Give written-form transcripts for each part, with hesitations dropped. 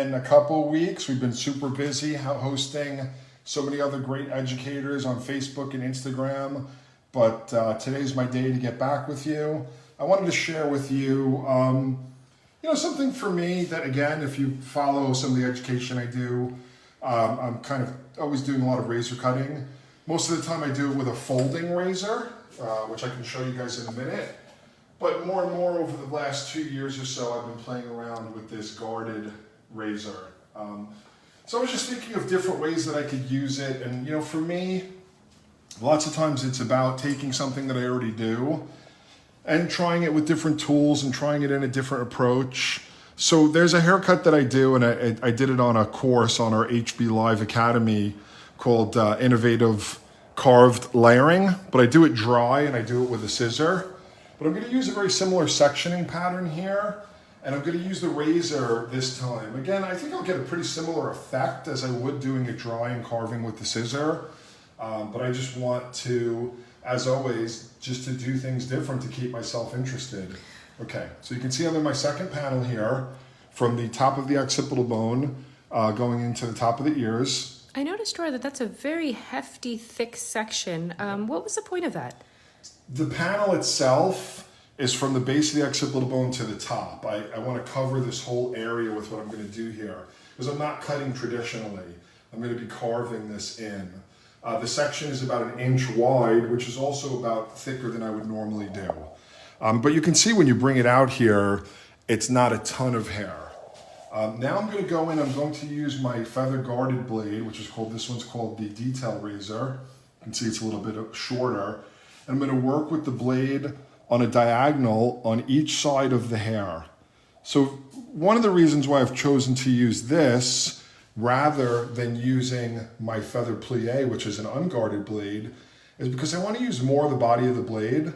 In a couple weeks, we've been super busy hosting so many other great educators on Facebook and Instagram, but today's my day to get back with you. I wanted to share with you, something for me that, again, if you follow some of the education I do, I'm kind of always doing a lot of razor cutting. Most of the time I do it with a folding razor, which I can show you guys in a minute. But more and more over the last 2 years or so, I've been playing around with this guarded razor. So I was just thinking of different ways that I could use it. And, for me, lots of times it's about taking something that I already do and trying it with different tools and trying it in a different approach. So there's a haircut that I do, and I did it on a course on our HB Live Academy called Innovative Carved Layering, but I do it dry and I do it with a scissor. But I'm going to use a very similar sectioning pattern here, and I'm going to use the razor this time. Again, I think I'll get a pretty similar effect as I would doing it dry and carving with the scissor, but I just want to, as always, just to do things different to keep myself interested. Okay, so you can see under my second panel here, from the top of the occipital bone going into the top of the ears. I noticed, Roy, that that's a very hefty, thick section. What was the point of that? The panel itself is from the base of the occipital bone to the top. I want to cover this whole area with what I'm going to do here, because I'm not cutting traditionally. I'm going to be carving this in. The section is about 1 inch wide, which is also about thicker than I would normally do. But you can see when you bring it out here, it's not a ton of hair. Now I'm going to go in, I'm going to use my feather guarded blade, which is called, this one's called the detail razor. You can see it's a little bit shorter. And I'm going to work with the blade on a diagonal on each side of the hair. So one of the reasons why I've chosen to use this rather than using my feather plie, which is an unguarded blade, is because I want to use more of the body of the blade.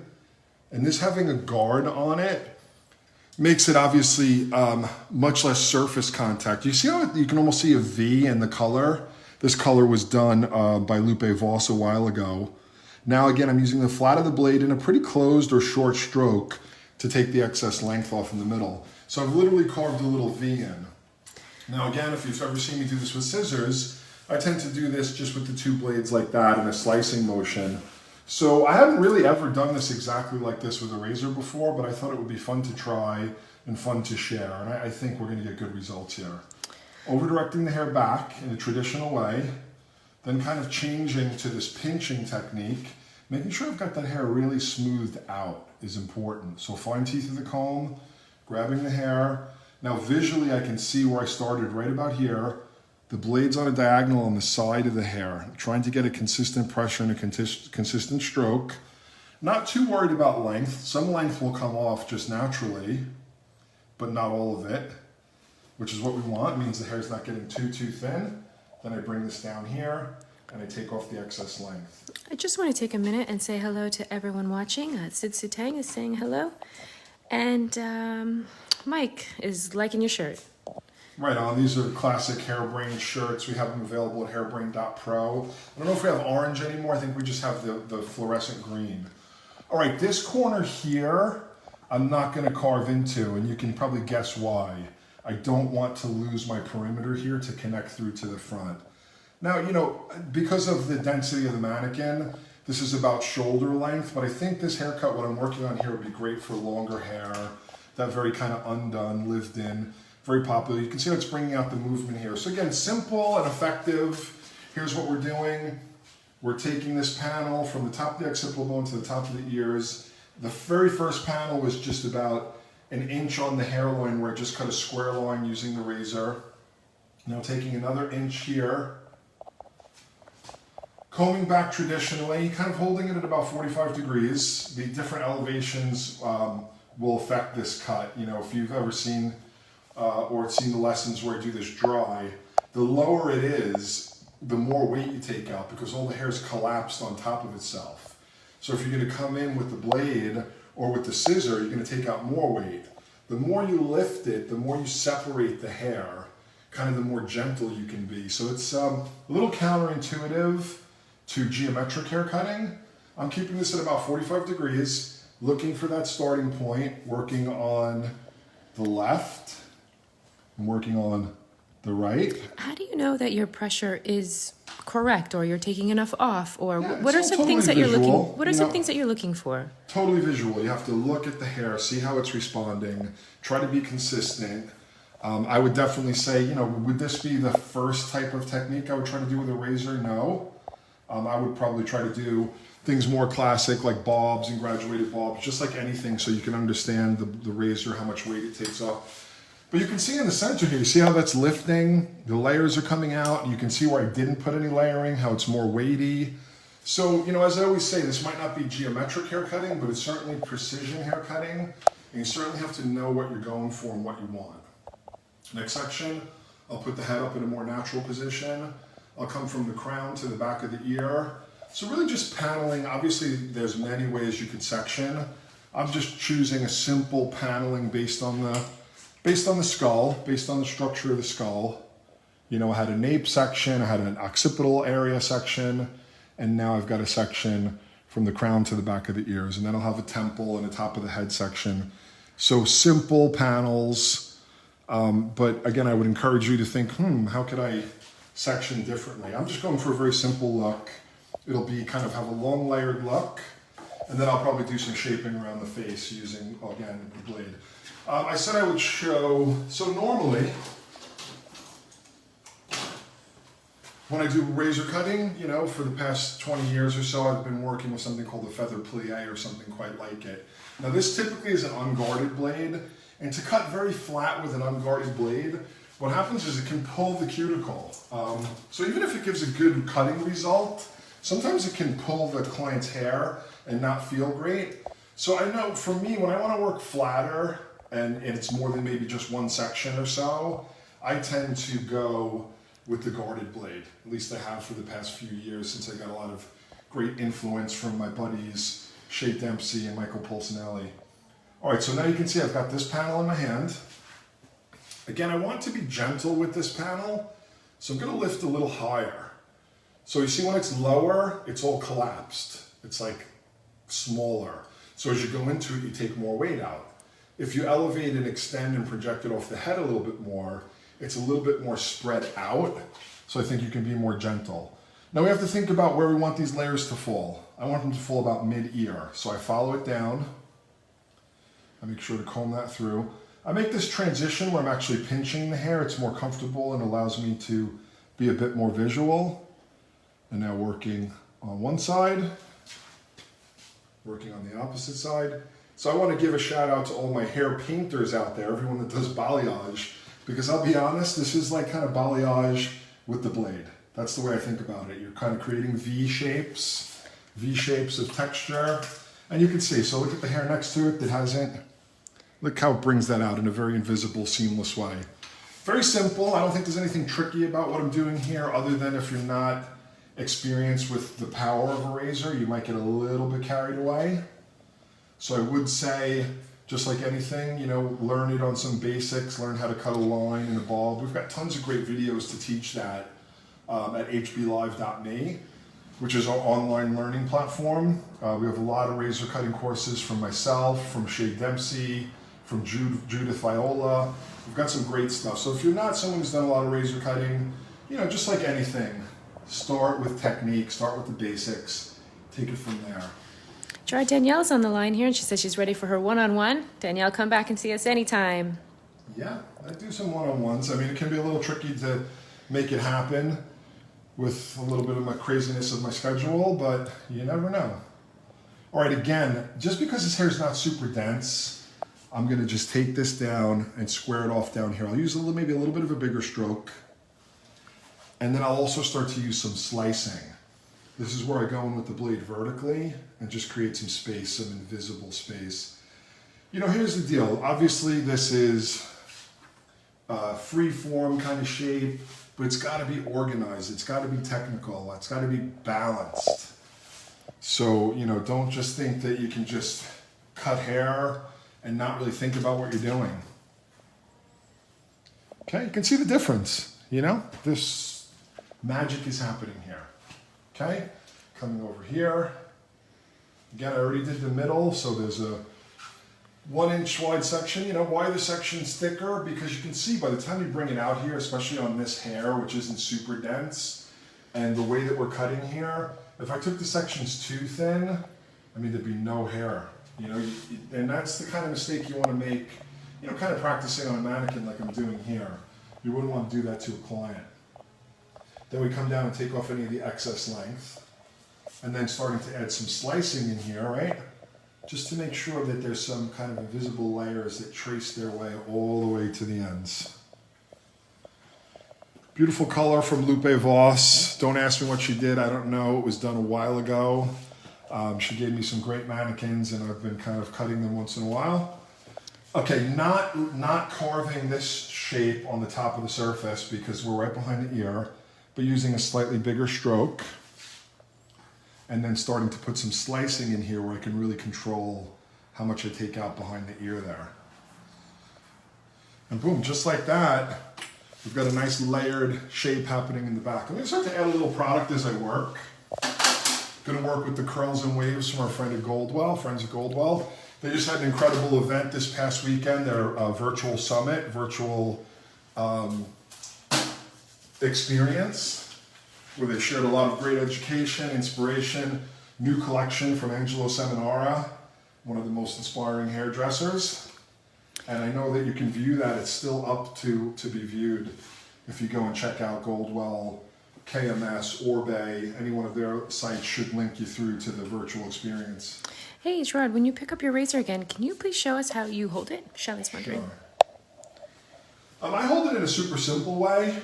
And this having a guard on it makes it obviously much less surface contact. You see how you can almost see a V in the color? This color was done by Lupe Voss a while ago. Now again, I'm using the flat of the blade in a pretty closed or short stroke to take the excess length off in the middle. So I've literally carved a little V in. Now again, if you've ever seen me do this with scissors, I tend to do this just with the two blades like that in a slicing motion. So I haven't really ever done this exactly like this with a razor before, but I thought it would be fun to try and fun to share. And I think we're going to get good results here. Over directing the hair back in a traditional way, then kind of changing to this pinching technique, making sure I've got that hair really smoothed out is important. So fine teeth of the comb, grabbing the hair. Now visually I can see where I started right about here. The blade's on a diagonal on the side of the hair, trying to get a consistent pressure and a consistent stroke. Not too worried about length. Some length will come off just naturally, but not all of it, which is what we want. It means the hair's not getting too thin. Then I bring this down here and I take off the excess length. I just want to take a minute and say hello to everyone watching. Sid Sutang is saying hello. And Mike is liking your shirt. Right on. These are classic Hairbrain shirts. We have them available at hairbrain.pro. I don't know if we have orange anymore. I think we just have the fluorescent green. All right, this corner here, I'm not going to carve into, and you can probably guess why. I don't want to lose my perimeter here to connect through to the front. Now, because of the density of the mannequin, this is about shoulder length, but I think this haircut, what I'm working on here, would be great for longer hair, that very kind of undone, lived in, very popular. You can see how it's bringing out the movement here. So again, simple and effective. Here's what we're doing. We're taking this panel from the top of the occipital bone to the top of the ears. The very first panel was just about 1 inch on the hairline where I just cut a square line using the razor. Now taking another inch here, combing back traditionally, kind of holding it at about 45 degrees. The different elevations will affect this cut. If you've ever seen or seen the lessons where I do this dry, the lower it is, the more weight you take out because all the hair is collapsed on top of itself. So if you're going to come in with the blade or with the scissor, you're going to take out more weight. The more you lift it, the more you separate the hair, kind of the more gentle you can be. So it's a little counterintuitive to geometric hair cutting. I'm keeping this at about 45 degrees, looking for that starting point, working on the left, and working on the right. How do you know that your pressure is correct, or you're taking enough off, or Yeah, what are it's all some things that totally you're looking? visual, What are you some know. things that you're looking for? Totally visual. You have to look at the hair, see how it's responding, try to be consistent. I would definitely say, you know, would this be the first type of technique I would try to do with a razor? No. I would probably try to do things more classic, like bobs and graduated bobs, just like anything, so you can understand the razor, how much weight it takes off. But you can see in the center here, you see how that's lifting? The layers are coming out. You can see where I didn't put any layering, how it's more weighty. So, you know, as I always say, this might not be geometric hair cutting, but it's certainly precision hair cutting. And you certainly have to know what you're going for and what you want. Next section, I'll put the head up in a more natural position. I'll come from the crown to the back of the ear. So really just paneling. Obviously, there's many ways you could section. I'm just choosing a simple paneling based on the skull, based on the structure of the skull. You know, I had a nape section, I had an occipital area section, and now I've got a section from the crown to the back of the ears. And then I'll have a temple and a top of the head section. So simple panels. But again, I would encourage you to think, how could I section differently? I'm just going for a very simple look. It'll be kind of have a long layered look. And then I'll probably do some shaping around the face using, again, the blade. I said I would show, so normally, when I do razor cutting, you know, for the past 20 years or so, I've been working with something called a feather plie or something quite like it. Now this typically is an unguarded blade, and to cut very flat with an unguarded blade, what happens is it can pull the cuticle. So even if it gives a good cutting result, sometimes it can pull the client's hair and not feel great. So I know for me, when I want to work flatter, and it's more than maybe just one section or so, I tend to go with the guarded blade. At least I have for the past few years, since I got a lot of great influence from my buddies, Shea Dempsey and Michael Polsinelli. All right, so now you can see I've got this panel in my hand. Again, I want to be gentle with this panel, so I'm gonna lift a little higher. So you see when it's lower, it's all collapsed. It's like smaller. So as you go into it, you take more weight out. If you elevate and extend and project it off the head a little bit more, it's a little bit more spread out. So I think you can be more gentle. Now we have to think about where we want these layers to fall. I want them to fall about mid-ear. So I follow it down. I make sure to comb that through. I make this transition where I'm actually pinching the hair. It's more comfortable and allows me to be a bit more visual. And now working on one side, working on the opposite side. So I want to give a shout out to all my hair painters out there, everyone that does balayage, because I'll be honest, this is like kind of balayage with the blade. That's the way I think about it. You're kind of creating V shapes of texture. And you can see, so look at the hair next to it that hasn't, look how it brings that out in a very invisible, seamless way. Very simple. I don't think there's anything tricky about what I'm doing here, other than if you're not experienced with the power of a razor, you might get a little bit carried away. So I would say, just like anything, you know, learn it on some basics, learn how to cut a line and a bulb. We've got tons of great videos to teach that at hblive.me, which is our online learning platform. We have a lot of razor cutting courses from myself, from Shea Dempsey, from Judith Viola. We've got some great stuff. So if you're not someone who's done a lot of razor cutting, you know, just like anything, start with technique, start with the basics, take it from there. Gerard, Danielle's on the line here, and she says she's ready for her one-on-one. Danielle, come back and see us anytime. Yeah, I do some one-on-ones. I mean, it can be a little tricky to make it happen with a little bit of my craziness of my schedule, but you never know. All right, again, just because his hair is not super dense, I'm gonna just take this down and square it off down here. I'll use maybe a little bit of a bigger stroke. And then I'll also start to use some slicing. This is where I go in with the blade vertically and just create some space, some invisible space. You know, here's the deal. Obviously, this is a free form kind of shape, but it's got to be organized. It's got to be technical. It's got to be balanced. So, you know, don't just think that you can just cut hair and not really think about what you're doing. Okay, you can see the difference, you know? This magic is happening here. Okay, coming over here. Again, I already did the middle, so there's a 1-inch wide section. You know, why the section's thicker? Because you can see by the time you bring it out here, especially on this hair, which isn't super dense, and the way that we're cutting here, if I took the sections too thin, I mean, there'd be no hair, you know, and that's the kind of mistake you want to make, you know, kind of practicing on a mannequin like I'm doing here. You wouldn't want to do that to a client. Then we come down and take off any of the excess length, and then starting to add some slicing in here, right? Just to make sure that there's some kind of invisible layers that trace their way all the way to the ends. Beautiful color from Lupe Voss. Don't ask me what she did, I don't know. It was done a while ago. She gave me some great mannequins and I've been kind of cutting them once in a while. Okay, not carving this shape on the top of the surface because we're right behind the ear, but using a slightly bigger stroke. And then starting to put some slicing in here where I can really control how much I take out behind the ear there. And boom, just like that, we've got a nice layered shape happening in the back. I'm gonna start to add a little product as I work. Gonna work with the curls and waves from our friends at Goldwell. They just had an incredible event this past weekend, their virtual summit, virtual experience, where they shared a lot of great education, inspiration, new collection from Angelo Seminara, one of the most inspiring hairdressers. And I know that you can view that. It's still up to be viewed if you go and check out Goldwell, KMS, Orbe. Any one of their sites should link you through to the virtual experience. Hey, Gerard, when you pick up your razor again, can you please show us how you hold it? Shelly's wondering. Sure. I hold it in a super simple way.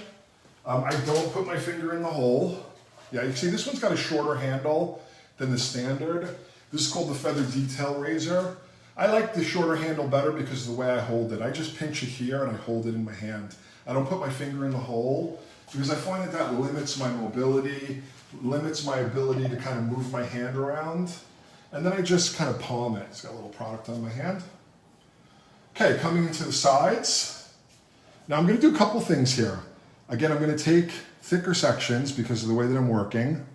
I don't put my finger in the hole. Yeah, you see this one's got a shorter handle than the standard. This is called the feather detail razor. I like the shorter handle better because of the way I hold it. I just pinch it here and I hold it in my hand. I don't put my finger in the hole because I find that that limits my mobility, limits my ability to kind of move my hand around. And then I just kind of palm it. It's got a little product on my hand. Okay, coming into the sides. Now I'm going to do a couple things here. Again, I'm going to take thicker sections because of the way that I'm working.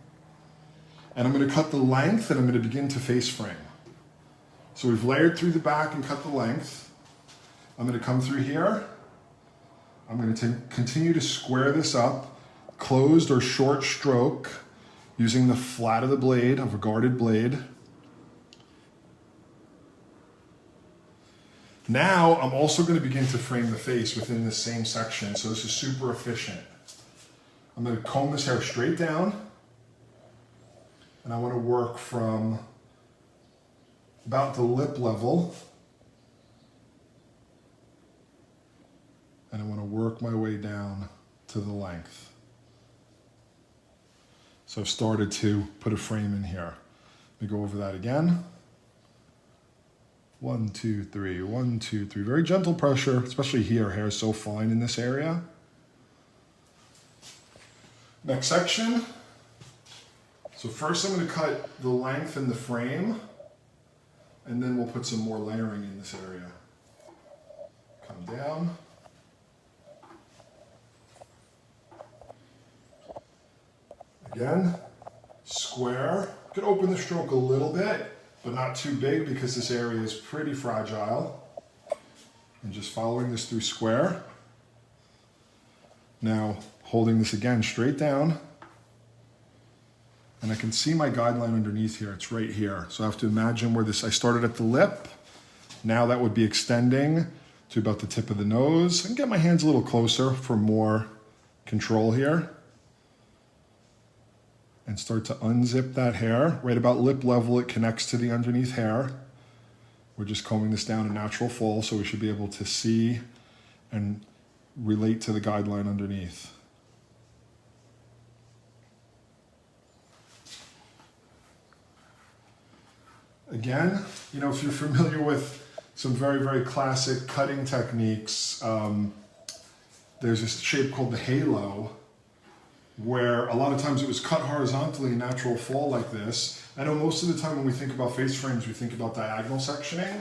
And I'm going to cut the length and I'm going to begin to face frame. So we've layered through the back and cut the length. I'm going to come through here. I'm going to continue to square this up, closed or short stroke, using the flat of the blade, of a guarded blade. Now, I'm also going to begin to frame the face within this same section, so this is super efficient. I'm going to comb this hair straight down, and I want to work from about the lip level, and I want to work my way down to the length. So I've started to put a frame in here. Let me go over that again. 1, 2, 3, 1, 2, 3. Very gentle pressure, especially here. Hair is so fine in this area. Next section. So first I'm going to cut the length in the frame, and then we'll put some more layering in this area. Come down. Again, square. You could open the stroke a little bit, but not too big because this area is pretty fragile. And just following this through square. Now, holding this again straight down. And I can see my guideline underneath here. It's right here. So I have to imagine where this, I started at the lip. Now that would be extending to about the tip of the nose. And get my hands a little closer for more control here. And start to unzip that hair. Right about lip level, it connects to the underneath hair. We're just combing this down a natural fall, so we should be able to see and relate to the guideline underneath. Again, you know, if you're familiar with some very, very classic cutting techniques, there's this shape called the halo, where a lot of times it was cut horizontally in natural fall like this. I know most of the time when we think about face frames, we think about diagonal sectioning,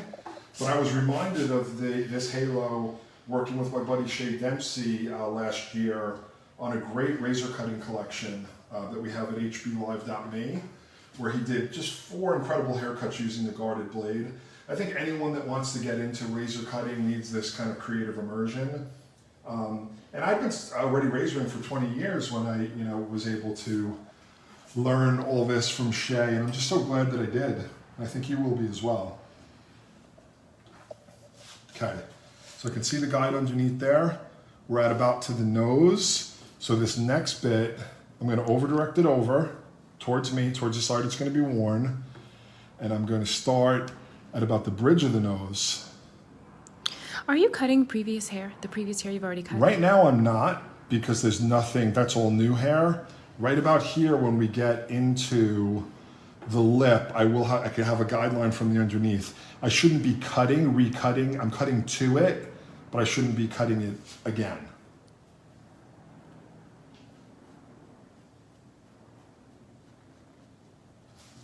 but I was reminded of this halo working with my buddy Shay Dempsey last year on a great razor cutting collection that we have at hblive.me, where he did just 4 incredible haircuts using the guarded blade. I think anyone that wants to get into razor cutting needs this kind of creative immersion. And I've been already razoring for 20 years when I, was able to learn all this from Shay, and I'm just so glad that I did. I think you will be as well. Okay, so I can see the guide underneath there. We're at about to the nose. So this next bit, I'm going to over-direct it over towards me, towards the side it's going to be worn. And I'm going to start at about the bridge of the nose. Are you cutting previous hair? The previous hair you've already cut? Right now I'm not, because there's nothing, that's all new hair. Right about here, when we get into the lip, I can have a guideline from the underneath. I shouldn't be recutting. I'm cutting to it, but I shouldn't be cutting it again.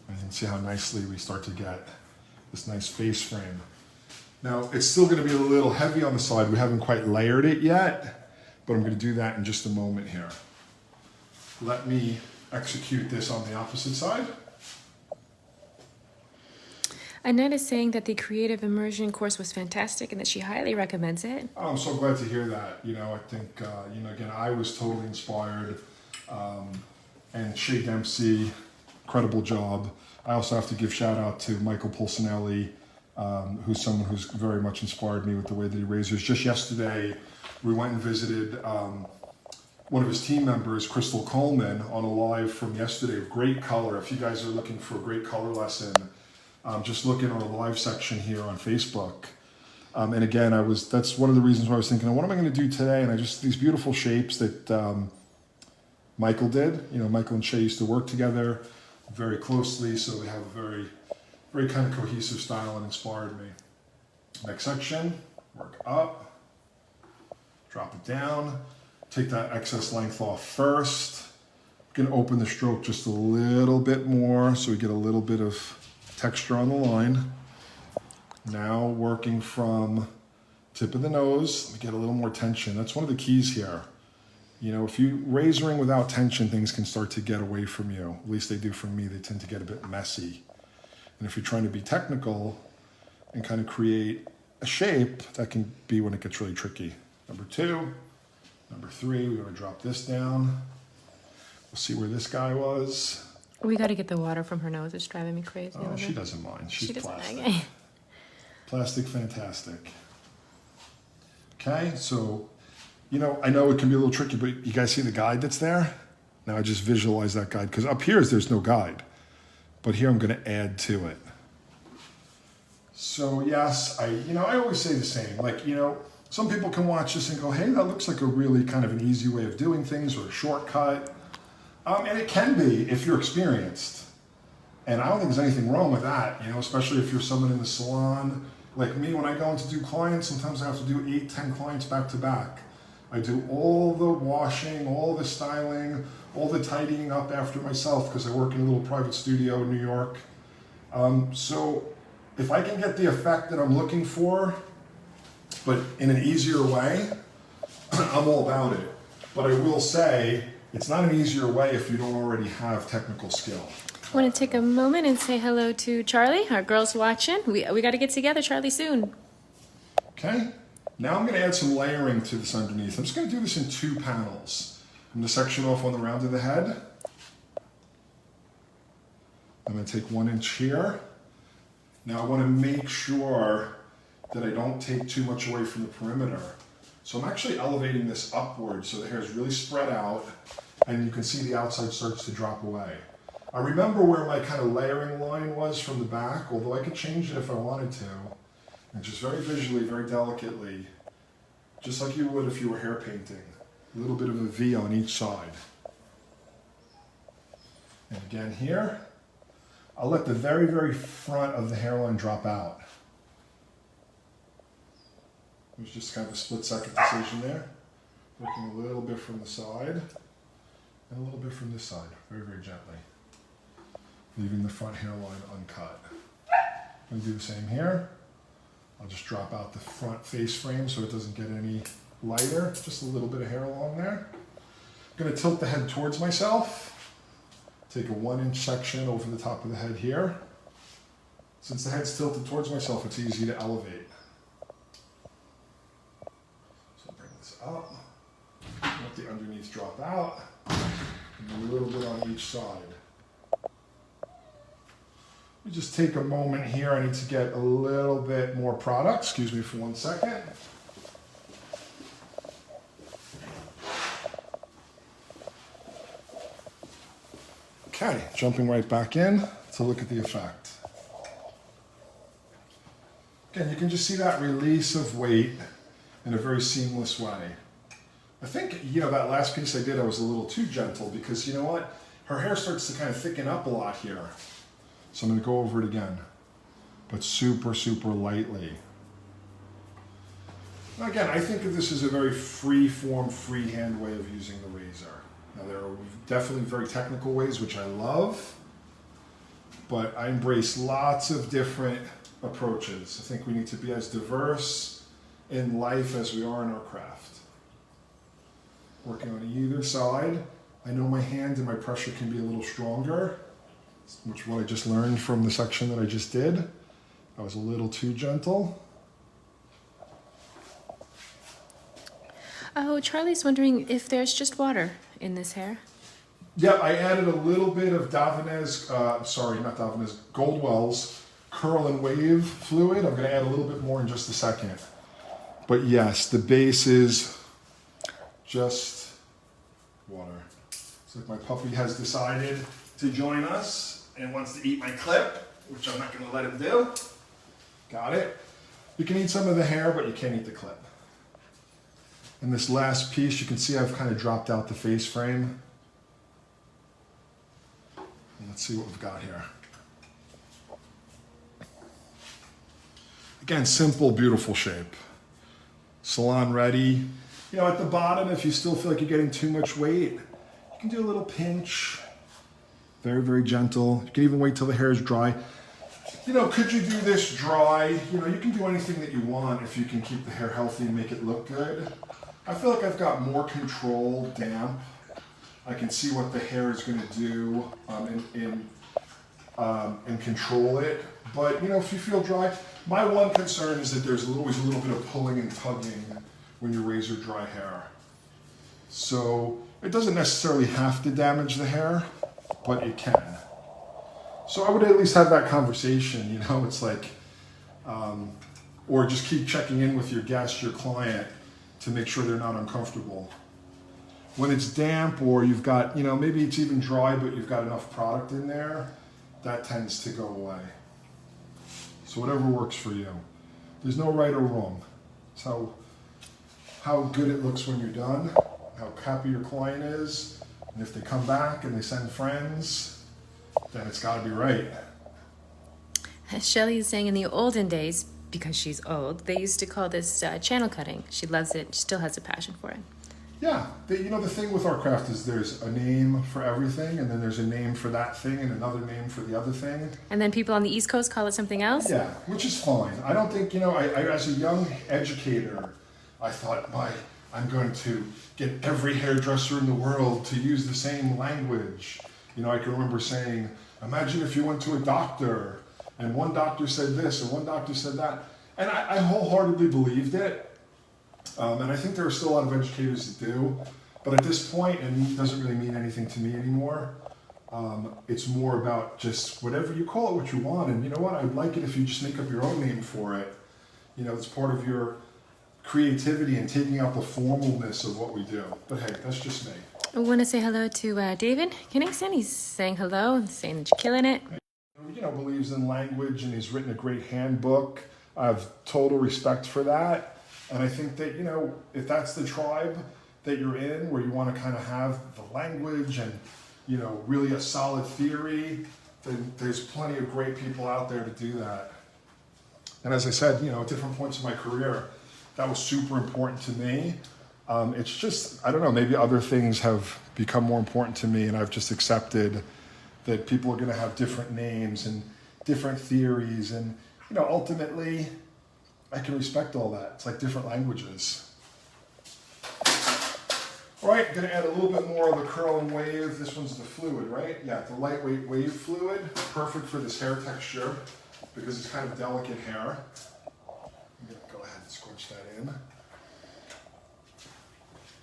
And you can see how nicely we start to get this nice face frame. Now, it's still going to be a little heavy on the side. We haven't quite layered it yet, but I'm going to do that in just a moment here. Let me execute this on the opposite side. Annette is saying that the creative immersion course was fantastic and that she highly recommends it. Oh, I'm so glad to hear that. I think, again, I was totally inspired. And Shay Dempsey, incredible job. I also have to give shout out to Michael Pulcinelli, who's someone who's very much inspired me with the way that he razors. Just yesterday, we went and visited one of his team members, Crystal Coleman, on a live from yesterday. Great color. If you guys are looking for a great color lesson, just look in our live section here on Facebook. And again, that's one of the reasons why I was thinking, what am I going to do today? And these beautiful shapes that Michael did. Michael and Shay used to work together very closely, so they have a very, very kind of cohesive style and inspired me. Next section, work up, drop it down, take that excess length off first. I'm going to open the stroke just a little bit more so we get a little bit of texture on the line. Now working from tip of the nose, we get a little more tension. That's one of the keys here. If you razoring without tension, things can start to get away from you. At least they do for me. They tend to get a bit messy. And if you're trying to be technical and kind of create a shape, that can be when it gets really tricky. Number 2, number 3, we're going to drop this down. We'll see where this guy was. We got to get the water from her nose. It's driving me crazy. Oh, she doesn't mind. She's plastic. Okay. Plastic, fantastic. Okay, so, I know it can be a little tricky, but you guys see the guide that's there? Now I just visualize that guide, because up here there's no guide, but here I'm going to add to it. So yes, I always say the same. Some people can watch this and go, hey, that looks like a really kind of an easy way of doing things or a shortcut. And it can be if you're experienced. And I don't think there's anything wrong with that, especially if you're someone in the salon. Like me, when I go in to do clients, sometimes I have to do 8, 10 clients back to back. I do all the washing, all the styling, all the tidying up after myself because I work in a little private studio in New York. So if I can get the effect that I'm looking for, but in an easier way, I'm all about it. But I will say, it's not an easier way if you don't already have technical skill. I want to take a moment and say hello to Charlie, our girls watching. We got to get together, Charlie, soon. Okay, now I'm going to add some layering to this underneath. I'm just going to do this in 2 panels. I'm going to section off on the round of the head. I'm going to take 1 inch here. Now I want to make sure that I don't take too much away from the perimeter. So I'm actually elevating this upward so the hair is really spread out and you can see the outside starts to drop away. I remember where my kind of layering line was from the back, although I could change it if I wanted to. And just very visually, very delicately, just like you would if you were hair painting. A little bit of a V on each side. And again here, I'll let the very, very front of the hairline drop out. It was just kind of a split-second decision there. Working a little bit from the side and a little bit from this side, very, very gently. Leaving the front hairline uncut. I'm going to do the same here. I'll just drop out the front face frame so it doesn't get any lighter. Just a little bit of hair along there. I'm going to tilt the head towards myself. Take a 1 inch section over the top of the head here. Since the head's tilted towards myself, it's easy to elevate. So bring this up, let the underneath drop out, and a little bit on each side. Let me just take a moment here. I need to get a little bit more product. Excuse me for 1 second. Okay, jumping right back in to look at the effect. Again, you can just see that release of weight in a very seamless way. I think, that last piece I did, I was a little too gentle because you know what? Her hair starts to kind of thicken up a lot here. So I'm going to go over it again, but super, super lightly. Now again, I think of this as a very free-form, freehand way of using the razor. Now there are definitely very technical ways, which I love, but I embrace lots of different approaches. I think we need to be as diverse in life as we are in our craft. Working on either side. I know my hand and my pressure can be a little stronger, which is what I just learned from the section that I just did. I was a little too gentle. Oh, Charlie's wondering if there's just water in this hair. Yeah, I added a little bit of Goldwell's Curl and Wave fluid. I'm going to add a little bit more in just a second. But yes, the base is just water. It's like my puppy has decided to join us and wants to eat my clip, which I'm not going to let him do. Got it? You can eat some of the hair, but you can't eat the clip. In this last piece, you can see I've kind of dropped out the face frame. And let's see what we've got here. Again, simple, beautiful shape. Salon ready. At the bottom, if you still feel like you're getting too much weight, you can do a little pinch. Very, very gentle. You can even wait till the hair is dry. Could you do this dry? You can do anything that you want if you can keep the hair healthy and make it look good. I feel like I've got more control damp. I can see what the hair is going to do and control it. But, if you feel dry, my one concern is that there's always a little bit of pulling and tugging when you razor dry hair. So it doesn't necessarily have to damage the hair, but it can. So I would at least have that conversation, it's like, or just keep checking in with your guest, your client, to make sure they're not uncomfortable. When it's damp or you've got, maybe it's even dry, but you've got enough product in there, that tends to go away. So whatever works for you. There's no right or wrong. It's how good it looks when you're done, how happy your client is, and if they come back and they send friends, then it's got to be right. Shelly is saying in the olden days, because she's old, they used to call this channel cutting. She loves it. She still has a passion for it. Yeah. The thing with our craft is there's a name for everything, and then there's a name for that thing and another name for the other thing. And then people on the East Coast call it something else? Yeah, which is fine. I don't think, I as a young educator, I thought, I'm going to get every hairdresser in the world to use the same language. I can remember saying, imagine if you went to a doctor and one doctor said this and one doctor said that. And I wholeheartedly believed it. And I think there are still a lot of educators that do. But at this point, and it doesn't really mean anything to me anymore. It's more about just whatever you call it, what you want. And you know what? I'd like it if you just make up your own name for it. It's part of your creativity and taking out the formalness of what we do. But hey, that's just me. I want to say hello to David Kinnington. He's saying hello and saying that you're killing it. Believes in language and he's written a great handbook. I have total respect for that. And I think that, if that's the tribe that you're in, where you want to kind of have the language and, really a solid theory, then there's plenty of great people out there to do that. And as I said, at different points in my career, that was super important to me. It's just, I don't know, maybe other things have become more important to me, and I've just accepted that people are going to have different names and different theories, and ultimately I can respect all that. It's like different languages. All right, I'm going to add a little bit more of the curl and wave. This one's the fluid, right? Yeah, the lightweight wave fluid, perfect for this hair texture. because it's kind of delicate hair. I'm going to go ahead and squinch that in.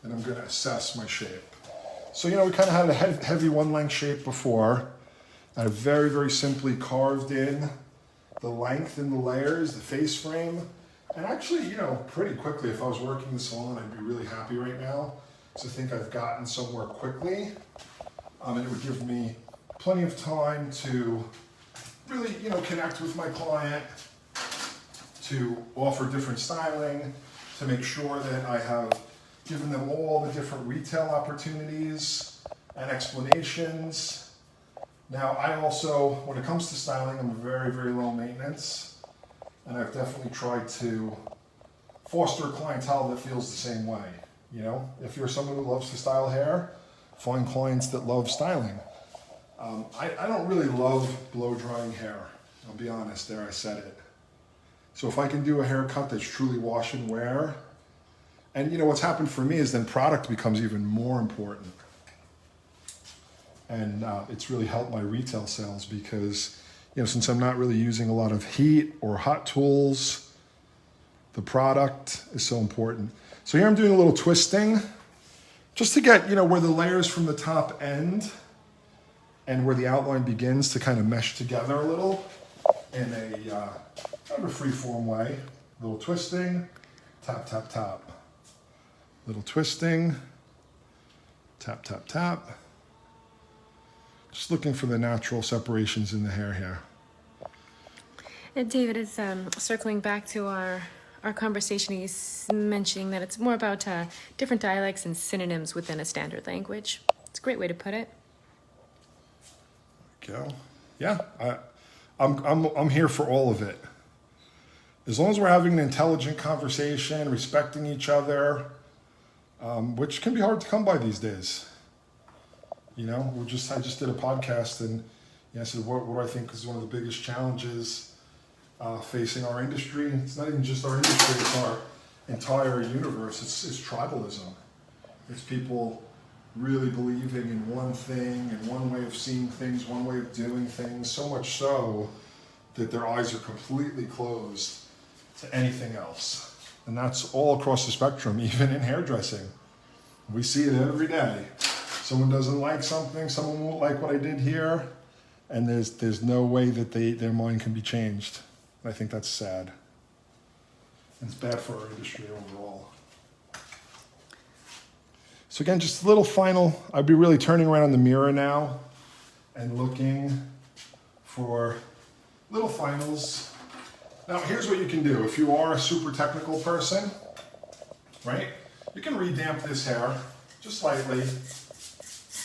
And I'm going to assess my shape. So, we kind of had a heavy one length shape before. I very, very simply carved in the length in the layers, the face frame. And actually, pretty quickly, if I was working the salon, I'd be really happy right now. So I think I've gotten somewhere quickly. And it would give me plenty of time to really, connect with my client, to offer different styling, to make sure that I have given them all the different retail opportunities and explanations. Now, I also, when it comes to styling, I'm very, very low maintenance, and I've definitely tried to foster a clientele that feels the same way. If you're someone who loves to style hair, find clients that love styling. I don't really love blow drying hair. I'll be honest, there I said it. So if I can do a haircut that's truly wash and wear, and what's happened for me is then product becomes even more important. And it's really helped my retail sales because, since I'm not really using a lot of heat or hot tools, the product is so important. So here I'm doing a little twisting just to get, where the layers from the top end and where the outline begins to kind of mesh together a little in a kind of a free-form way. A little twisting, tap, tap, tap. Little twisting, tap, tap, tap. Just looking for the natural separations in the hair here. And David is circling back to our conversation. He's mentioning that it's more about different dialects and synonyms within a standard language. It's a great way to put it. Go. Yeah, I'm here for all of it. As long as we're having an intelligent conversation, respecting each other, which can be hard to come by these days. I just did a podcast and I said, what do I think is one of the biggest challenges facing our industry? It's not even just our industry, it's our entire universe. It's tribalism. It's people really believing in one thing and one way of seeing things, one way of doing things, so much so that their eyes are completely closed to anything else. And that's all across the spectrum, even in hairdressing. We see it every day. Someone doesn't like something, someone won't like what I did here, and there's no way that their mind can be changed. I think that's sad. It's bad for our industry overall. So again, just a little final, I'd be really turning around in the mirror now and looking for little finals. Now, here's what you can do. If you are a super technical person, right, you can redamp this hair just slightly,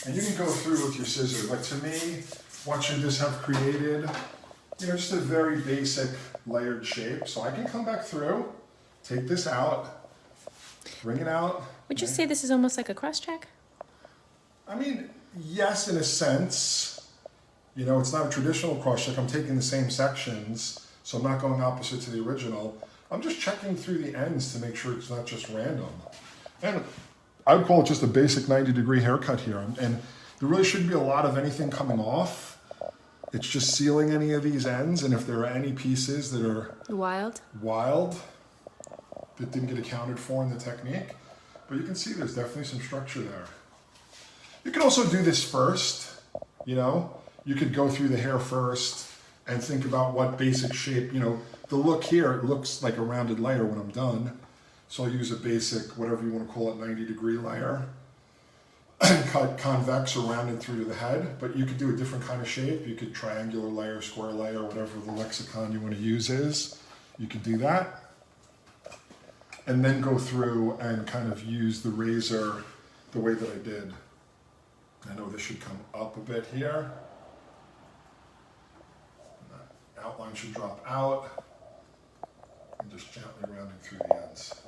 and you can go through with your scissors. Like to me, what should this have created? Just a very basic layered shape. So I can come back through, take this out, bring it out. Would you say this is almost like a cross-check? I mean, yes, in a sense. It's not a traditional cross-check. I'm taking the same sections, so I'm not going opposite to the original. I'm just checking through the ends to make sure it's not just random. And I would call it just a basic 90-degree haircut here. And there really shouldn't be a lot of anything coming off. It's just sealing any of these ends, and if there are any pieces that are wild, that didn't get accounted for in the technique. But you can see there's definitely some structure there. You can also do this first, You could go through the hair first and think about what basic shape, the look here, it looks like a rounded layer when I'm done. So I'll use a basic, whatever you want to call it, 90-degree layer. Cut convex or rounded through to the head, but you could do a different kind of shape. You could triangular layer, square layer, whatever the lexicon you want to use is. You could do that. And then go through and kind of use the razor the way that I did. I know this should come up a bit here. And that outline should drop out. And just gently rounding through the ends.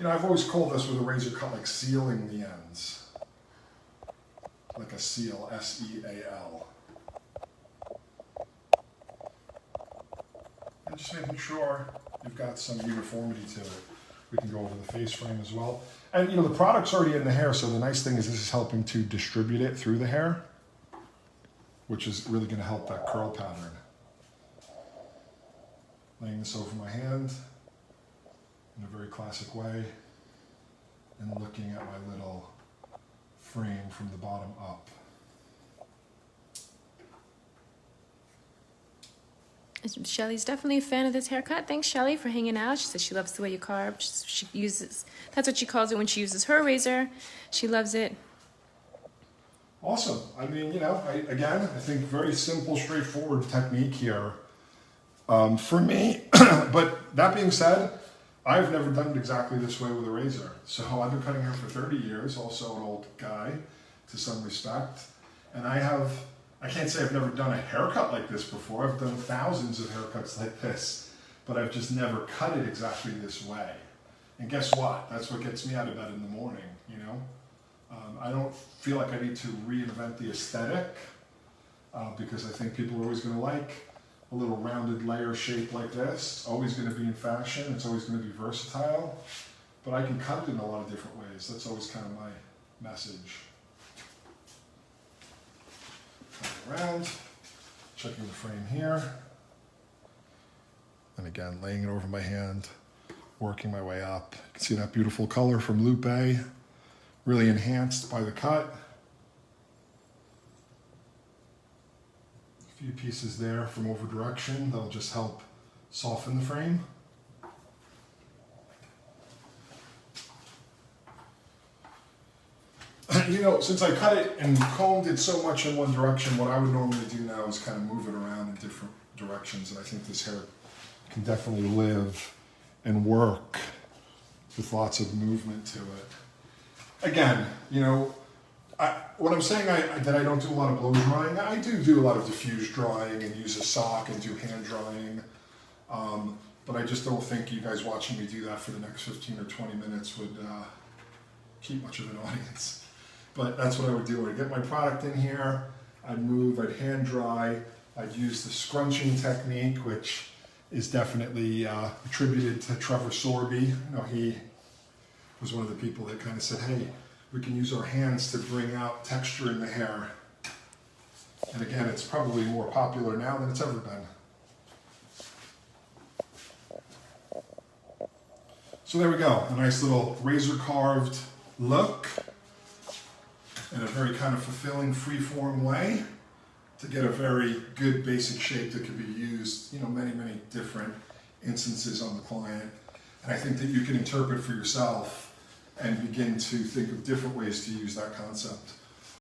I've always called this with a razor cut like sealing the ends. Like a seal, S-E-A-L. And just making sure you've got some uniformity to it. We can go over the face frame as well. And the product's already in the hair, so the nice thing is this is helping to distribute it through the hair. which is really going to help that curl pattern. Laying this over my hand in a very classic way and looking at my little frame from the bottom up. Shelly's definitely a fan of this haircut. Thanks, Shelly, for hanging out. She says she loves the way you carve. That's what she calls it when she uses her razor. She loves it. Awesome. I mean, you know, I think very simple, straightforward technique here for me. But that being said, I've never done it exactly this way with a razor. So I've been cutting hair for 30 years, also an old guy to some respect. And I can't say I've never done a haircut like this before. I've done thousands of haircuts like this, but I've just never cut it exactly this way. And guess what? That's what gets me out of bed in the morning, you know? I don't feel like I need to reinvent the aesthetic because I think people are always going to like a little rounded layer shape like this. It's always going to be in fashion. It's always going to be versatile, but I can cut it in a lot of different ways. That's always kind of my message. Around, checking the frame here, and again laying it over my hand, working my way up. You can see that beautiful color from Lupe, really enhanced by the cut. A few pieces there from over direction that'll just help soften the frame. You know, since I cut it and combed it so much in one direction, what I would normally do now is kind of move it around in different directions, and I think this hair can definitely live and work with lots of movement to it. Again, you know, when I'm saying that I don't do a lot of blow drying, I do a lot of diffuse drying and use a sock and do hand drying, but I just don't think you guys watching me do that for the next 15 or 20 minutes would keep much of an audience. But that's what I would do. I'd get my product in here, I'd move, I'd hand dry, I'd use the scrunching technique, which is definitely attributed to Trevor Sorby. You know, he was one of the people that kind of said, hey, we can use our hands to bring out texture in the hair. And again, it's probably more popular now than it's ever been. So there we go, a nice little razor carved look in a very kind of fulfilling free-form way to get a very good basic shape that can be used, you know, many different instances on the client. And I think that you can interpret for yourself and begin to think of different ways to use that concept.